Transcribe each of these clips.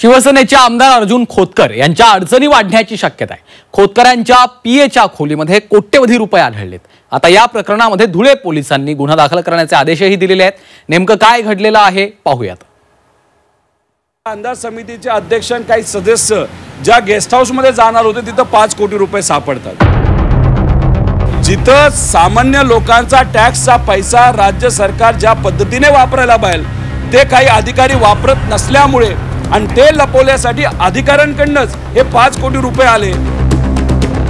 शिवसेनेचे आमदार अर्जुन खोतकर यांच्या अडचणी वाढण्याची शक्यता आहे। खोतकरांच्या पीएच्या खोलीमध्ये कोट्यवधी रुपये आढळलेत। आता या प्रकरणामध्ये धुळे पोलिसांनी गुन्हा दाखल करण्याचे आदेशही दिलेले आहेत। नेमकं काय घडलेलं आहे पाहूयात। आमदार समितीचे अध्यक्ष आणि काही सदस्य ज्या गेस्ट हाऊस मध्ये जाणार होते तिथं 5 कोटी रुपये सापडतात। जिथं सामान्य लोकांचा टॅक्सचा पैसा राज्य सरकार ज्या पद्धतीने वापरायला पाहिजे ते काही अधिकारी वापरत नसल्यामुळे आणि ते लपवण्यासाठी अधिकाऱ्यांकडूनच हे 5 कोटी रुपये आले।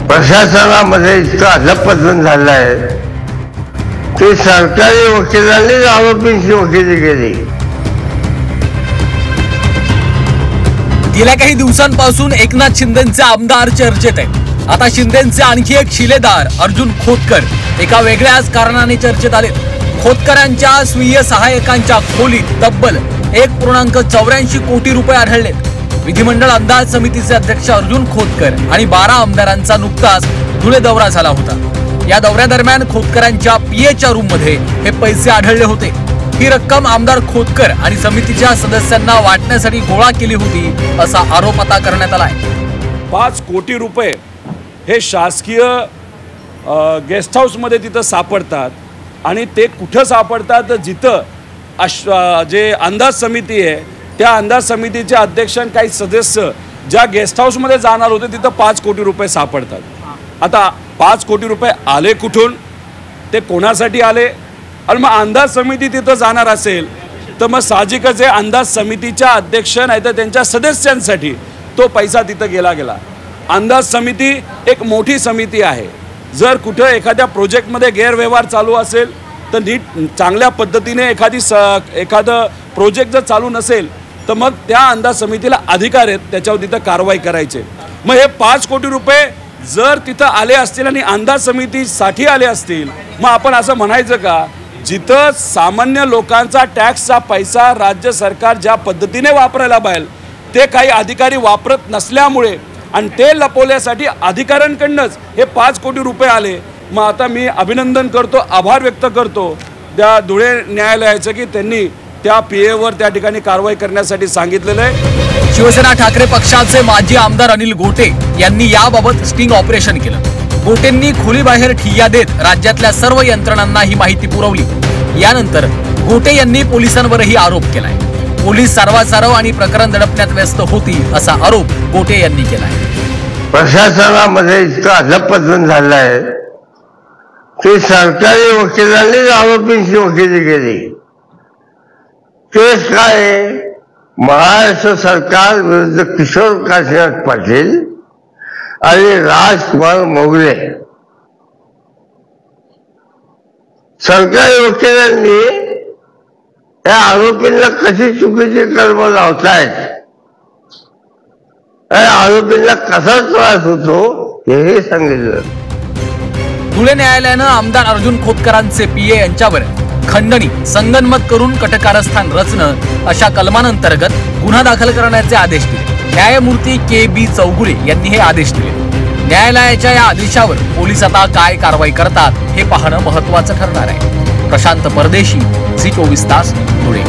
प्रशासनामध्ये इतका अधपतन झालं आहे की सरकारी वकिलांनी आरोपींची वकिली केली। गेल्या काही दिवसांपासून एकनाथ शिंदेंचे आमदार चर्चेत आहेत। आता शिंदेंचे आणखी एक शिलेदार अर्जुन खोतकर एका वेगळ्याच कारणाने चर्चेत आले। खोतकरांच्या स्वीय सहाय्यकांच्या खोलीत तब्बल 1.84 कोटी रुपये आढळलेत। विधिमंडळ अंदाज समितीचे अध्यक्ष अर्जुन खोतकर आणि 12 आमदारांचा नुकताच धुळे दौरा झाला होता। या दौऱ्यादरम्यान खोतकरांच्या पीएच्या रूम मध्ये हे पैसे आढळले होते। ही रक्कम आमदार खोतकर आणि समितीच्या सदस्यांना वाटण्यासाठी गोळा केली होती असा आरोप आता करण्यात आला आहे। 5 कोटी रुपये हे शासकीय गेस्ट हाऊस मध्ये तिथं सापडतात आणि ते कुठं सापडतात जिथं जे अंदाज समिती आहे त्या अंदाज समितीचे अध्यक्ष आणि काही सदस्य ज्या गेस्ट हाऊस मध्ये जाणार होते तिथं 5 कोटी रुपये सापडतात। आता 5 कोटी रुपये आले कुठून, ते कोणासाठी आले? आणि मग अंदाज समिती तिथं जाणार असेल तर मग साहजिकच आहे अंदाज समितीच्या अध्यक्ष नाही तर त्यांच्या सदस्यांसाठी तो पैसा तिथं गेला। अंदाज समिती एक मोठी समिती आहे। जर कुठं एखाद्या प्रोजेक्टमध्ये गैरव्यवहार चालू असेल तर नीट चांगल्या पद्धतीने एखादं प्रोजेक्ट जर चालू नसेल तर मग त्या अंदाज समितीला अधिकार आहेत त्याच्यावर तिथं कारवाई करायचे। मग हे 5 कोटी रुपये जर तिथं आले असतील आणि अंदाज समितीसाठी आले असतील मग आपण असं म्हणायचं का जिथं सामान्य लोकांचा टॅक्सचा पैसा राज्य सरकार ज्या पद्धतीने वापरायला पाहिजे ते काही अधिकारी वापरत नसल्यामुळे आणि ते लपवण्यासाठी अधिकाऱ्यांकडूनच हे 5 कोटी रुपये आले। मग आता मी अभिनंदन करतो, आभार व्यक्त करतो त्या धुळे न्यायालयाचं की त्यांनी त्या पीएवर त्या ठिकाणी कारवाई करण्यासाठी सांगितलेलं आहे। शिवसेना ठाकरे पक्षाचे माजी आमदार अनिल गोटे यांनी याबाबत स्टिंग ऑपरेशन केलं। गोटेंनी खोलीबाहेर ठिय्या देत राज्यातल्या सर्व यंत्रणांना ही माहिती पुरवली। यानंतर गोटे यांनी पोलिसांवरही आरोप केलाय। पोलीस सारवासारव आणि प्रकरण दडपण्यात व्यस्त होती असा आरोप गोटे यांनी केलाय। प्रशासनामध्ये इतका अधपतन झालं आहे की सरकारी वकिलांनी आरोपींची वकिली केली। केस काय? महाराष्ट्र सरकार विरुद्ध किशोर काशीनाथ पाटील आणि राजकुमार मोगले। सरकारी वकिलांनी या आरोपींना कशी चुकीची कर्म लावतायत, या आरोपींना कसा त्रास होतो हेही सांगितलं। धुळे न्यायालयानं आमदार अर्जुन खोतकरांचे पीए यांच्यावर खंडणी संगनमत करून कटकारस्थान रचणं अशा कलमांअंतर्गत गुन्हा दाखल करण्याचे आदेश दिले। न्यायमूर्ती के.बी. चौगुले यांनी हे आदेश दिले। न्यायालयाच्या या आदेशावर पोलीस आता काय कारवाई करतात हे पाहणं महत्त्वाचं ठरणार आहे। प्रशांत परदेशी, झी 24 तास, धुळे।